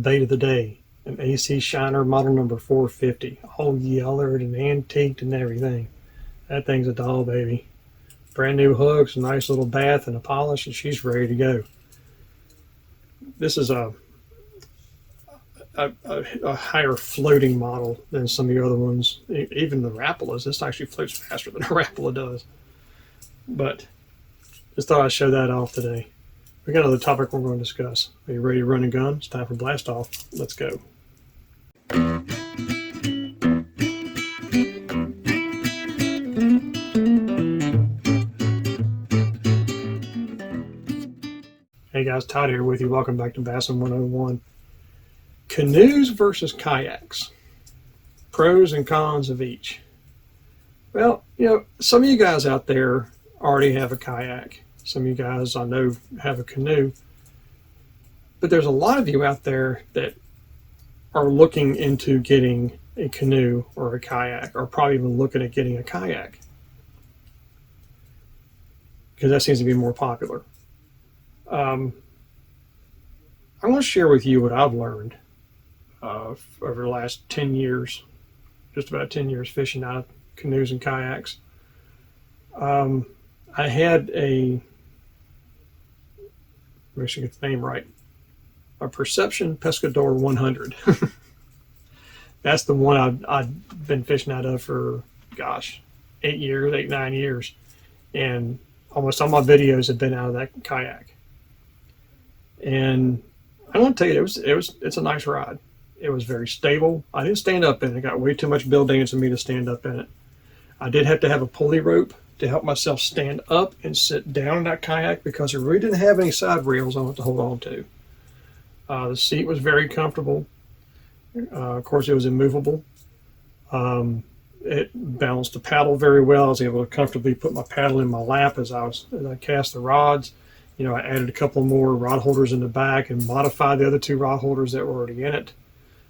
bait of the day, an AC Shiner model number 450, all yellow and antiqued and everything. That thing's a doll, baby. Brand new hooks, a nice little bath and a polish, and she's ready to go. This is a higher floating model than some of the other ones. Even the Rapalas, this actually floats faster than a Rapala does. But just thought I'd show that off today. We got another topic we're going to discuss. Are you ready to run and gun? It's time for blast off. Let's go. Hey guys, Todd here with you. Welcome back to Bassin 101. Canoes versus kayaks. Pros and cons of each. Well, some of you guys out there already have a kayak. Some of you guys I know have a canoe. But there's a lot of you out there that are looking into getting a canoe or a kayak, or probably even looking at getting a kayak, because that seems to be more popular. I want to share with you what I've learned over the last 10 years, just about 10 years fishing out of canoes and kayaks. I had make sure I get the name right, a Perception Pescador 100. That's the one I've been fishing out of for, 9 years. And almost all my videos have been out of that kayak. And I want to tell you, it's a nice ride. It was very stable. I didn't stand up in it. I got way too much bill dance in me to stand up in it. I did have to have a pulley rope to help myself stand up and sit down in that kayak, because it really didn't have any side rails on it to hold on to. The seat was very comfortable. Of course, it was immovable. It balanced the paddle very well. I was able to comfortably put my paddle in my lap as I cast the rods. I added a couple more rod holders in the back and modified the other 2 rod holders that were already in it,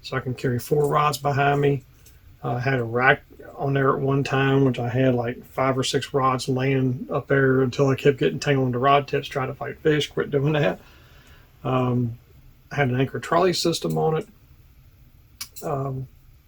so I can carry 4 rods behind me. I had a rack on there at one time, which I had like 5 or 6 rods laying up there until I kept getting tangled into rod tips trying to fight fish. Quit doing that. I had an anchor trolley system on it.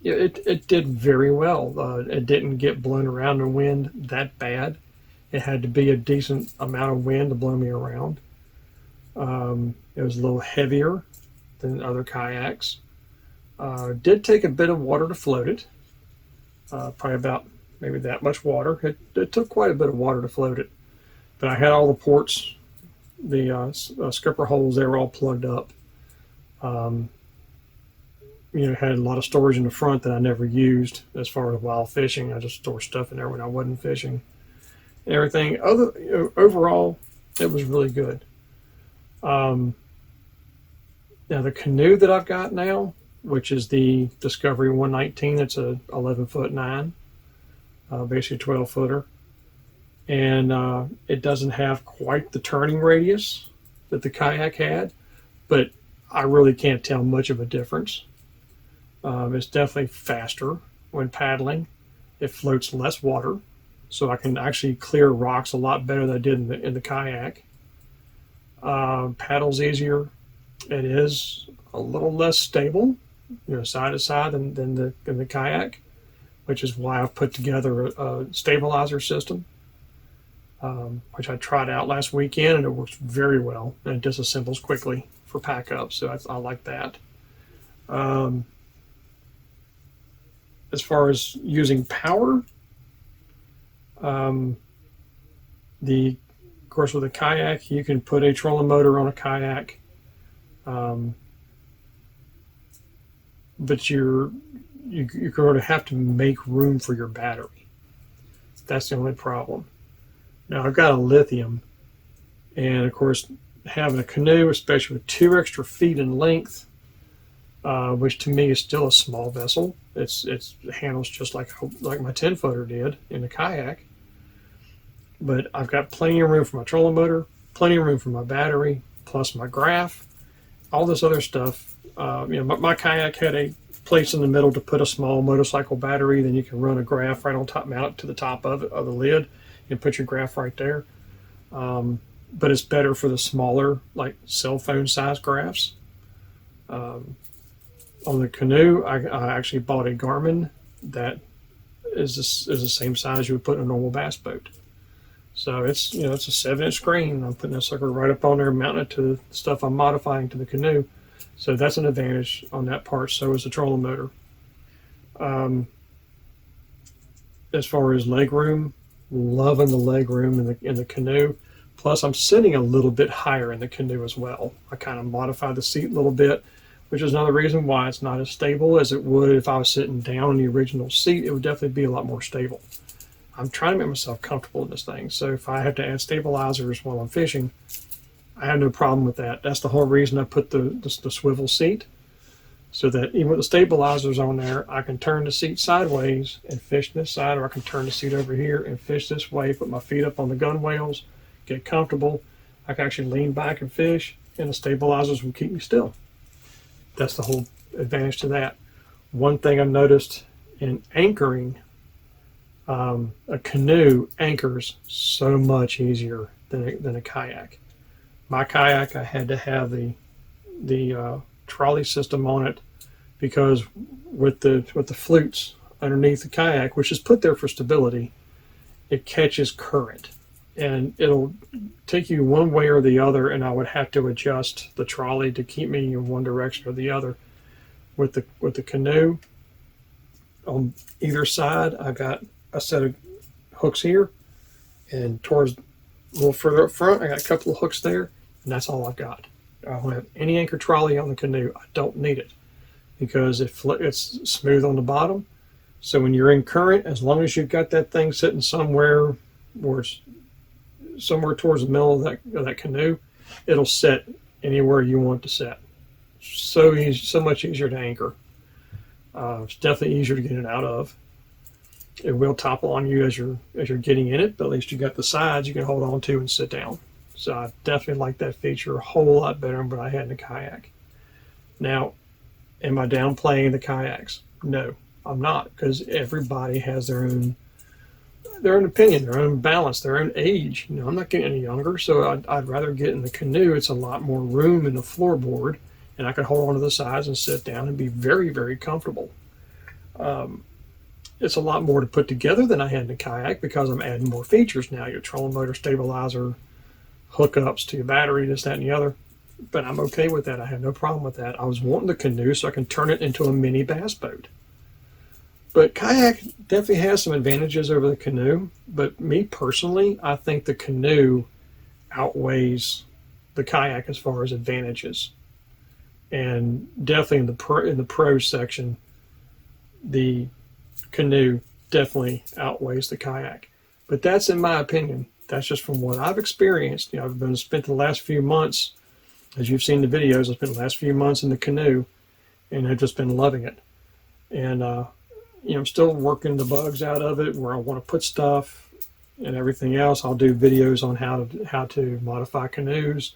It did very well. It didn't get blown around in the wind that bad. It had to be a decent amount of wind to blow me around. It was a little heavier than other kayaks. Did take a bit of water to float it. Probably about maybe that much water. It took quite a bit of water to float it. But I had all the ports, the skipper holes, they were all plugged up. Had a lot of storage in the front that I never used as far as while fishing. I just store stuff in there when I wasn't fishing. Everything overall, it was really good. Now the canoe that I've got now, which is the Discovery 119, it's a 11'9", basically 12-footer, and it doesn't have quite the turning radius that the kayak had, but I really can't tell much of a difference. It's definitely faster when paddling. It floats less water, so I can actually clear rocks a lot better than I did in the kayak. Paddles easier. It is a little less stable, side to side than the kayak, which is why I've put together a stabilizer system, which I tried out last weekend, and it works very well, and it disassembles quickly for pack up, so I like that. As far as using power, of course, with a kayak, you can put a trolling motor on a kayak, but you're going to have to make room for your battery. That's the only problem. Now, I've got a lithium, and of course, having a canoe, especially with 2 extra feet in length, which to me is still a small vessel. It handles just like my 10-footer did in the kayak. But I've got plenty of room for my trolling motor, plenty of room for my battery, plus my graph, all this other stuff. My kayak had a place in the middle to put a small motorcycle battery. Then you can run a graph right on top, mount it to the top of the lid, and put your graph right there. But it's better for the smaller, like cell phone size graphs. On the canoe, I actually bought a Garmin that is the same size you would put in a normal bass boat. So it's it's a 7-inch screen. I'm putting that sucker right up on there, mounting it to the stuff I'm modifying to the canoe. So that's an advantage on that part. So is the trolling motor. As far as leg room, loving the leg room in the canoe. Plus, I'm sitting a little bit higher in the canoe as well. I kind of modified the seat a little bit, which is another reason why it's not as stable as it would if I was sitting down in the original seat. It would definitely be a lot more stable. I'm trying to make myself comfortable in this thing. So if I have to add stabilizers while I'm fishing, I have no problem with that. That's the whole reason I put the swivel seat, so that even with the stabilizers on there, I can turn the seat sideways and fish this side, or I can turn the seat over here and fish this way, put my feet up on the gunwales, get comfortable. I can actually lean back and fish, and the stabilizers will keep me still. That's the whole advantage to that. One thing I've noticed in anchoring, a canoe anchors so much easier than a kayak. My kayak, I had to have the trolley system on it, because with the flutes underneath the kayak, which is put there for stability, it catches current, and it'll take you one way or the other, and I would have to adjust the trolley to keep me in one direction or the other. With the canoe, on either side, I got a set of hooks here, and towards a little further up front, I got a couple of hooks there, and that's all I've got. I don't have any anchor trolley on the canoe. I don't need it, because it's smooth on the bottom. So when you're in current, as long as you've got that thing sitting somewhere towards the middle of that canoe, it'll set anywhere you want it to set. So easy, so much easier to anchor. It's definitely easier to get it out of. It will topple on you as you're getting in it, but at least you got the sides you can hold on to and sit down. So I definitely like that feature a whole lot better than what I had in the kayak. Now, am I downplaying the kayaks? No, I'm not, because everybody has their own opinion, their own balance, their own age. I'm not getting any younger, so I'd rather get in the canoe. It's a lot more room in the floorboard, and I can hold onto the sides and sit down and be very, very comfortable. It's a lot more to put together than I had in the kayak, because I'm adding more features now. Your trolling motor, stabilizer, hookups to your battery, this, that, and the other. But I'm okay with that. I have no problem with that. I was wanting the canoe so I can turn it into a mini bass boat. But kayak definitely has some advantages over the canoe. But me personally, I think the canoe outweighs the kayak as far as advantages. And definitely in the pro section, the canoe definitely outweighs the kayak. But that's in my opinion. That's just from what I've experienced. I've spent the last few months, as you've seen the videos, I've spent the last few months in the canoe, and I've just been loving it. And I'm still working the bugs out of it, where I want to put stuff and everything else. I'll do videos on how to modify canoes,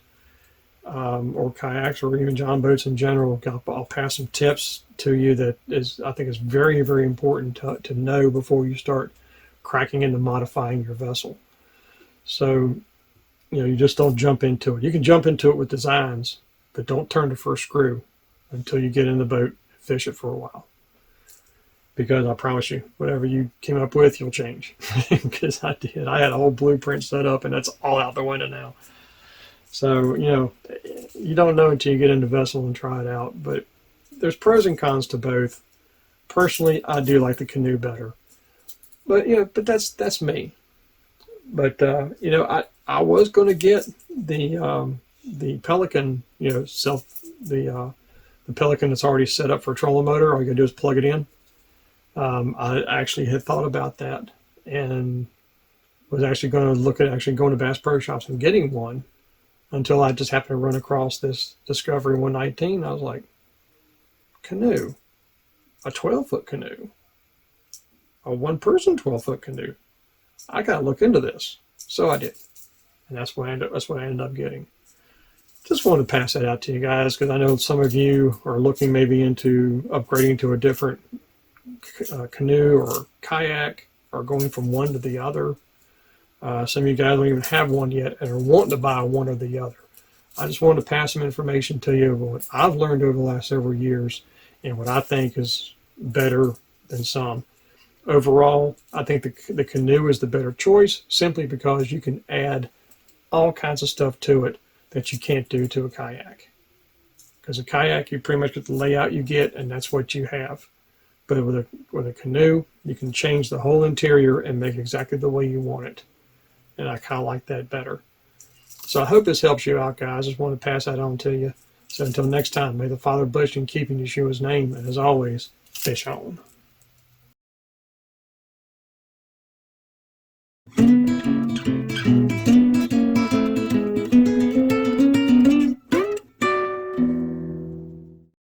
or kayaks, or even john boats in general. I'll pass some tips to you that I think is very, very important to know before you start cracking into modifying your vessel. So, you just don't jump into it. You can jump into it with designs, but don't turn the first screw until you get in the boat and fish it for a while. Because I promise you, whatever you came up with, you'll change. Because I did. I had a whole blueprint set up, and that's all out the window now. So, you don't know until you get in the vessel and try it out. But there's pros and cons to both. Personally, I do like the canoe better. But, but that's me. But I was going to get the Pelican, the Pelican that's already set up for a trolling motor. All you got to do is plug it in. I actually had thought about that, and was actually going to look at going to Bass Pro Shops and getting one, until I just happened to run across this Discovery 119. I was like, canoe, a 12-foot canoe, a one-person 12-foot canoe. I got to look into this. So I did. And that's what I ended up getting. Just wanted to pass that out to you guys, because I know some of you are looking maybe into upgrading to a different canoe or kayak, or going from one to the other. Some of you guys don't even have one yet and are wanting to buy one or the other. I just wanted to pass some information to you over what I've learned over the last several years and what I think is better than some. Overall, I think the canoe is the better choice simply because you can add all kinds of stuff to it that you can't do to a kayak. Because a kayak, you pretty much get the layout you get, and that's what you have. But with a canoe, you can change the whole interior and make it exactly the way you want it. And I kind of like that better. So I hope this helps you out, guys. I just want to pass that on to you. So until next time, may the Father bless you and keep in Yeshua's name. And as always, fish on.